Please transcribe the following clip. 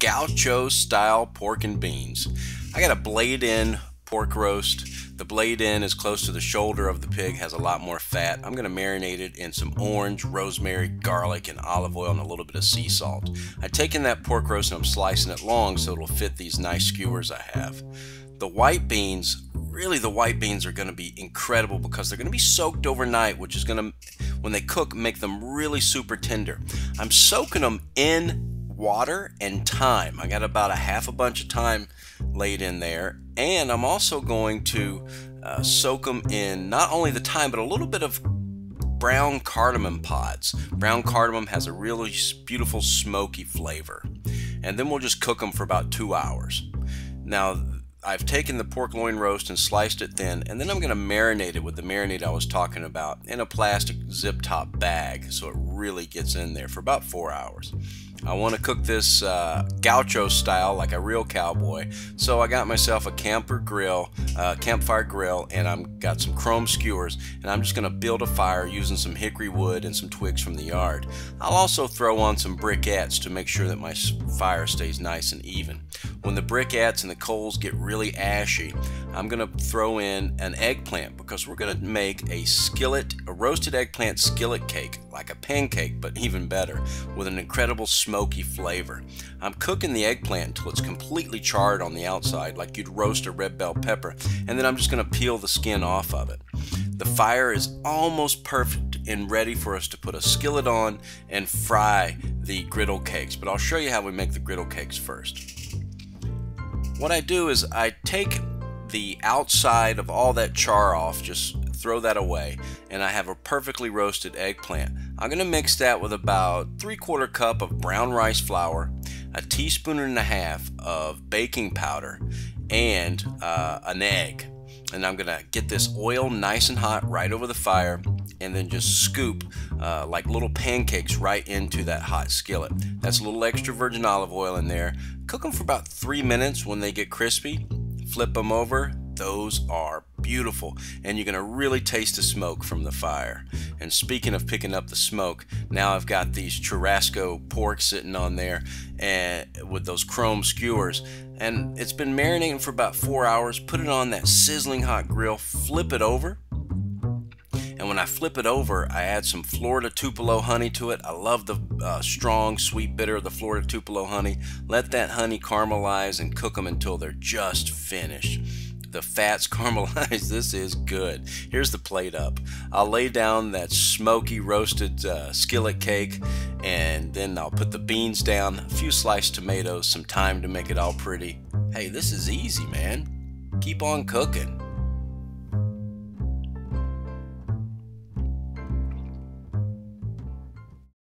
Gaucho style pork and beans. I got a blade in pork roast. The blade in is close to the shoulder of the pig, has a lot more fat. I'm going to marinate it in some orange, rosemary, garlic, and olive oil and a little bit of sea salt. I've taken that pork roast and I'm slicing it long so it'll fit these nice skewers I have. The white beans, really the white beans are going to be incredible because they're going to be soaked overnight, which is going to, when they cook, make them really super tender. I'm soaking them in water and thyme. I got about a half a bunch of thyme laid in there, and I'm also going to soak them in not only the thyme but a little bit of brown cardamom pods. Brown cardamom has a really beautiful smoky flavor, and then we'll just cook them for about 2 hours. Now I've taken the pork loin roast and sliced it thin, and then I'm going to marinate it with the marinade I was talking about in a plastic zip top bag so it really gets in there for about 4 hours. I want to cook this Gaucho style like a real cowboy, so I got myself a campfire grill, and I've got some chrome skewers, and I'm just going to build a fire using some hickory wood and some twigs from the yard. I'll also throw on some briquettes to make sure that my fire stays nice and even. When the briquettes and the coals get really ashy, I'm going to throw in an eggplant because we're going to make a roasted eggplant skillet cake, like a pancake but even better, with an incredible smoky flavor. I'm cooking the eggplant until it's completely charred on the outside like you'd roast a red bell pepper, and then I'm just going to peel the skin off of it. The fire is almost perfect and ready for us to put a skillet on and fry the griddle cakes, but I'll show you how we make the griddle cakes first. What I do is I take the outside of all that char off, just throw that away, and I have a perfectly roasted eggplant. I'm going to mix that with about 3/4 cup of brown rice flour, a teaspoon and a half of baking powder, and an egg. And I'm going to get this oil nice and hot right over the fire, and then just scoop like little pancakes right into that hot skillet. That's a little extra virgin olive oil in there. Cook them for about 3 minutes. When they get crispy, flip them over. Those are beautiful, and you're going to really taste the smoke from the fire. And speaking of picking up the smoke, now I've got these churrasco pork sitting on there and with those chrome skewers, and it's been marinating for about 4 hours. Put it on that sizzling hot grill, flip it over, and when I flip it over, I add some Florida Tupelo honey to it. I love the strong, sweet bitter of the Florida Tupelo honey. Let that honey caramelize and cook them until they're just finished. The fat's caramelized. This is good. Here's the plate up. I'll lay down that smoky roasted skillet cake, and then I'll put the beans down, a few sliced tomatoes, some thyme to make it all pretty. Hey, this is easy, man. Keep on cooking.